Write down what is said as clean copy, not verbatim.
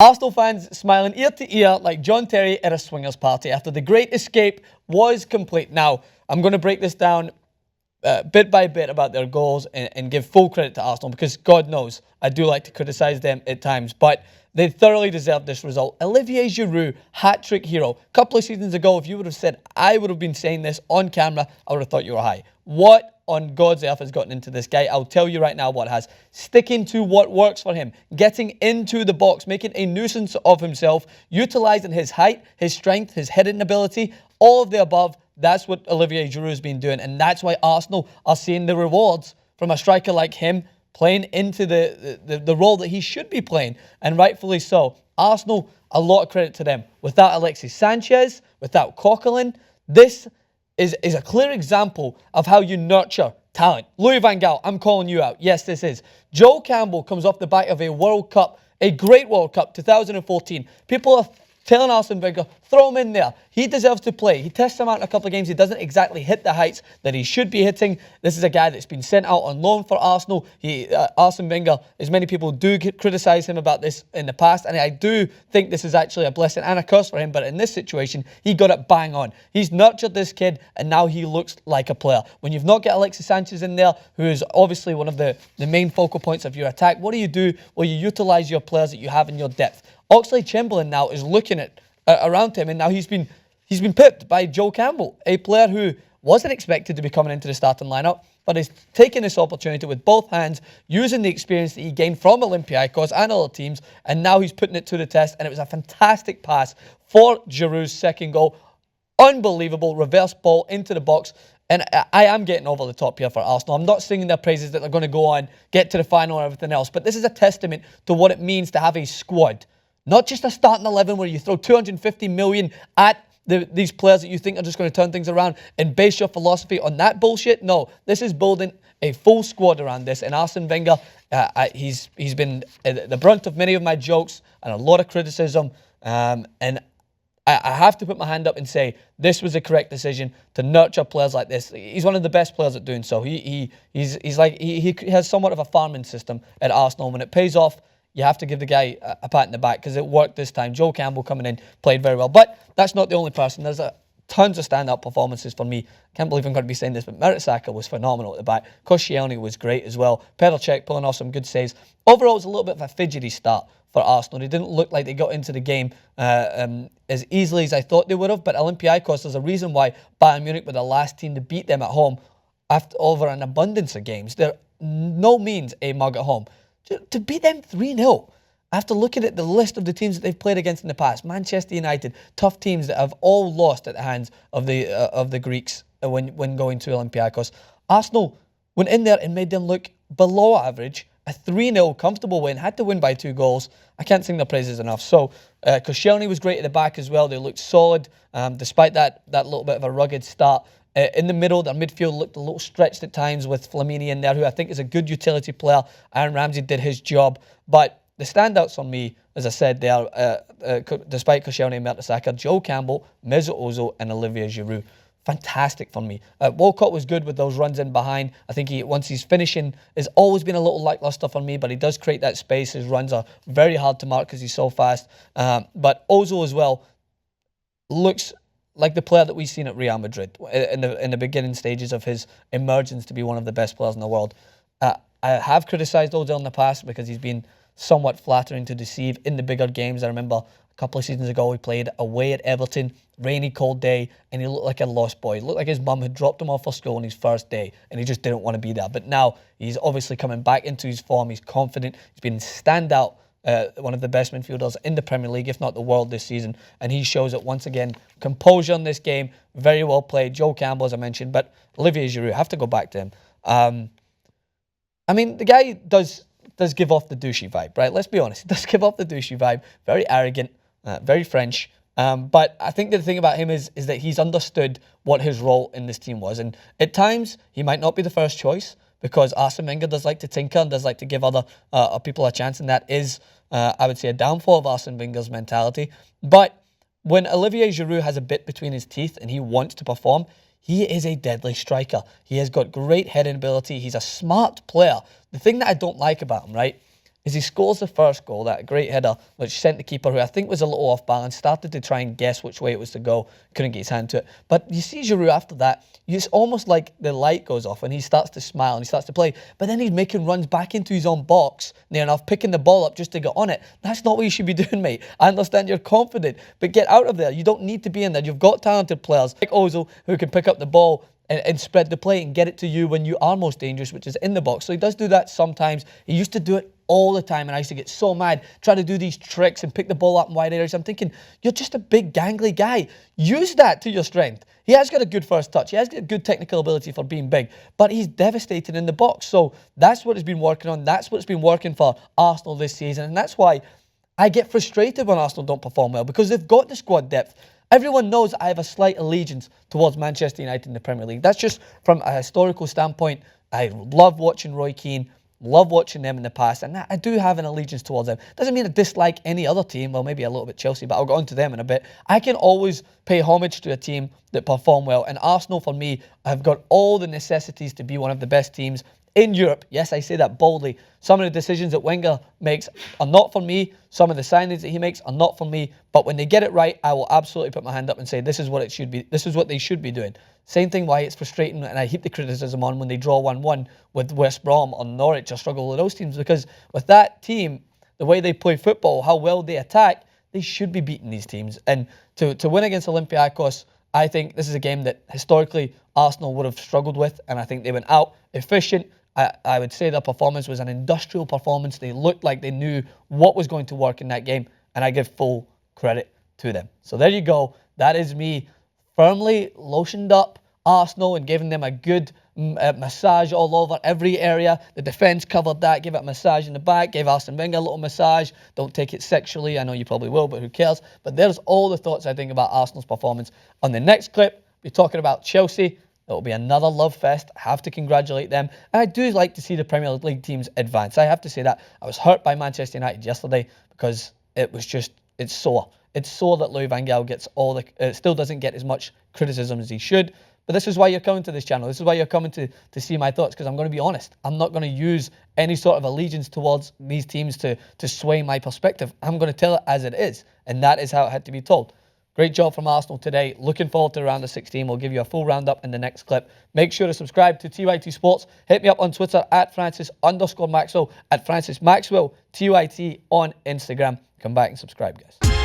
Arsenal fans smiling ear to ear like John Terry at a swingers party after the great escape was complete. Now, I'm going to break this down bit by bit about their goals and give full credit to Arsenal because God knows I do like to criticise them at times, but they thoroughly deserve this result. Olivier Giroud, hat-trick hero. A couple of seasons ago, if you would have said I would have been saying this on camera, I would have thought you were high. What on God's earth has gotten into this guy? I'll tell you right now what has. Sticking to what works for him, getting into the box, making a nuisance of himself, utilising his height, his strength, his heading ability, all of the above. That's what Olivier Giroud has been doing, and that's why Arsenal are seeing the rewards from a striker like him playing into the role that he should be playing, and rightfully so. Arsenal, a lot of credit to them. Without Alexis Sanchez, without Coquelin, this is a clear example of how you nurture talent. Louis van Gaal, I'm calling you out. Yes, this is. Joe Campbell comes off the back of a World Cup, a great World Cup, 2014. People are telling Arsene Wenger, throw him in there. He deserves to play. He tests him out in a couple of games. He doesn't exactly hit the heights that he should be hitting. This is a guy that's been sent out on loan for Arsenal. Arsene Wenger, as many people do criticise him about this in the past, and I do think this is actually a blessing and a curse for him, but in this situation, he got it bang on. He's nurtured this kid, and now he looks like a player. When you've not got Alexis Sanchez in there, who is obviously one of the main focal points of your attack, what do? Well, you utilise your players that you have in your depth. Oxlade-Chamberlain now is looking at around him, and now he's been pipped by Joe Campbell, a player who wasn't expected to be coming into the starting lineup, but is taking this opportunity with both hands, using the experience that he gained from Olympiacos and other teams, and now he's putting it to the test, and it was a fantastic pass for Giroud's second goal. Unbelievable reverse ball into the box. And I am getting over the top here for Arsenal. I'm not singing their praises that they're going to go on, get to the final and everything else, but this is a testament to what it means to have a squad. Not just a starting 11 where you throw 250 million at these players that you think are just going to turn things around and base your philosophy on that bullshit. No, this is building a full squad around this. And Arsene Wenger, he's been the brunt of many of my jokes and a lot of criticism. And I have to put my hand up and say this was a correct decision to nurture players like this. He's one of the best players at doing so. He has somewhat of a farming system at Arsenal. When it pays off, you have to give the guy a pat in the back because it worked this time. Joe Campbell coming in played very well. But that's not the only person. There's tons of stand-up performances for me. I can't believe I'm going to be saying this, but Mertesacker was phenomenal at the back. Koscielny was great as well. Petr Cech pulling off some good saves. Overall, it was a little bit of a fidgety start for Arsenal. They didn't look like they got into the game as easily as I thought they would have, but Olympiacos, there's a reason why Bayern Munich were the last team to beat them at home over an abundance of games. They're no means a mug at home. To beat them 3-0, after looking at the list of the teams that they've played against in the past, Manchester United, tough teams that have all lost at the hands of the Greeks when going to Olympiacos. Arsenal went in there and made them look below average. A 3-0 comfortable win, had to win by 2 goals. I can't sing their praises enough. So Koscielny was great at the back as well. They looked solid despite that little bit of a rugged start. In the middle, their midfield looked a little stretched at times with Flamini in there, who I think is a good utility player. Aaron Ramsey did his job. But the standouts for me, as I said, they are, despite Koscielny and Mertesacker, Joe Campbell, Mesut Ozil, and Olivier Giroud. Fantastic for me. Walcott was good with those runs in behind. I think once he's finishing, has always been a little lackluster for me, but he does create that space. His runs are very hard to mark because he's so fast. But Ozil as well looks like the player that we've seen at Real Madrid in the beginning stages of his emergence to be one of the best players in the world. I have criticised Ozil in the past because he's been somewhat flattering to deceive in the bigger games. I remember a couple of seasons ago he played away at Everton, rainy, cold day, and he looked like a lost boy. He looked like his mum had dropped him off for school on his first day, and he just didn't want to be there. But now he's obviously coming back into his form. He's confident. He's been standout. One of the best midfielders in the Premier League, if not the world this season. And he shows it once again. Composure in this game. Very well played. Joe Campbell, as I mentioned. But Olivier Giroud, I have to go back to him. I mean, the guy does give off the douchey vibe, right? Let's be honest. He does give off the douchey vibe. Very arrogant. Very French. But I think the thing about him is that he's understood what his role in this team was. And at times, he might not be the first choice, because Arsene Wenger does like to tinker and does like to give other people a chance, and that is, I would say, a downfall of Arsene Wenger's mentality. But when Olivier Giroud has a bit between his teeth and he wants to perform, he is a deadly striker. He has got great heading ability. He's a smart player. The thing that I don't like about him, right, is he scores the first goal, that great header, which sent the keeper, who I think was a little off balance, started to try and guess which way it was to go, couldn't get his hand to it. But you see Giroud after that, it's almost like the light goes off and he starts to smile and he starts to play, but then he's making runs back into his own box, near enough, picking the ball up just to get on it. That's not what you should be doing, mate. I understand you're confident, but get out of there. You don't need to be in there. You've got talented players like Ozil who can pick up the ball and spread the play and get it to you when you are most dangerous, which is in the box. So he does do that sometimes. He used to do it all the time, and I used to get so mad, trying to do these tricks and pick the ball up in wide areas. I'm thinking, you're just a big, gangly guy. Use that to your strength. He has got a good first touch. He has got good technical ability for being big, but he's devastating in the box. So that's what he's been working on. That's what's been working for Arsenal this season, and that's why I get frustrated when Arsenal don't perform well, because they've got the squad depth. Everyone knows I have a slight allegiance towards Manchester United in the Premier League. That's just from a historical standpoint. I love watching Roy Keane, love watching them in the past, and I do have an allegiance towards them. Doesn't mean I dislike any other team, well, maybe a little bit Chelsea, but I'll go on to them in a bit. I can always pay homage to a team that perform well, and Arsenal, for me, have got all the necessities to be one of the best teams in Europe. Yes, I say that boldly. Some of the decisions that Wenger makes are not for me. Some of the signings that he makes are not for me. But when they get it right, I will absolutely put my hand up and say this is what it should be. This is what they should be doing. Same thing why it's frustrating, and I heap the criticism on when they draw 1-1 with West Brom or Norwich or struggle with those teams, because with that team, the way they play football, how well they attack, they should be beating these teams. And to win against Olympiacos, I think this is a game that historically Arsenal would have struggled with, and I think they went out efficient. I would say their performance was an industrial performance. They looked like they knew what was going to work in that game, and I give full credit to them. So there you go. That is me firmly lotioned up Arsenal and giving them a good massage all over every area. The defence covered that, gave it a massage in the back, gave Arsene Wenger a little massage. Don't take it sexually. I know you probably will, but who cares? But there's all the thoughts I think about Arsenal's performance. On the next clip, we're talking about Chelsea. It will be another love fest. I have to congratulate them. And I do like to see the Premier League teams advance. I have to say that. I was hurt by Manchester United yesterday because it was just, it's sore. It's sore that Louis van Gaal gets still doesn't get as much criticism as he should. But this is why you're coming to this channel. This is why you're coming to see my thoughts, because I'm going to be honest. I'm not going to use any sort of allegiance towards these teams to sway my perspective. I'm going to tell it as it is. And that is how it had to be told. Great job from Arsenal today. Looking forward to round of 16. We'll give you a full roundup in the next clip. Make sure to subscribe to TYT Sports. Hit me up on Twitter at Francis_Maxwell, at Francis Maxwell, TYT on Instagram. Come back and subscribe, guys.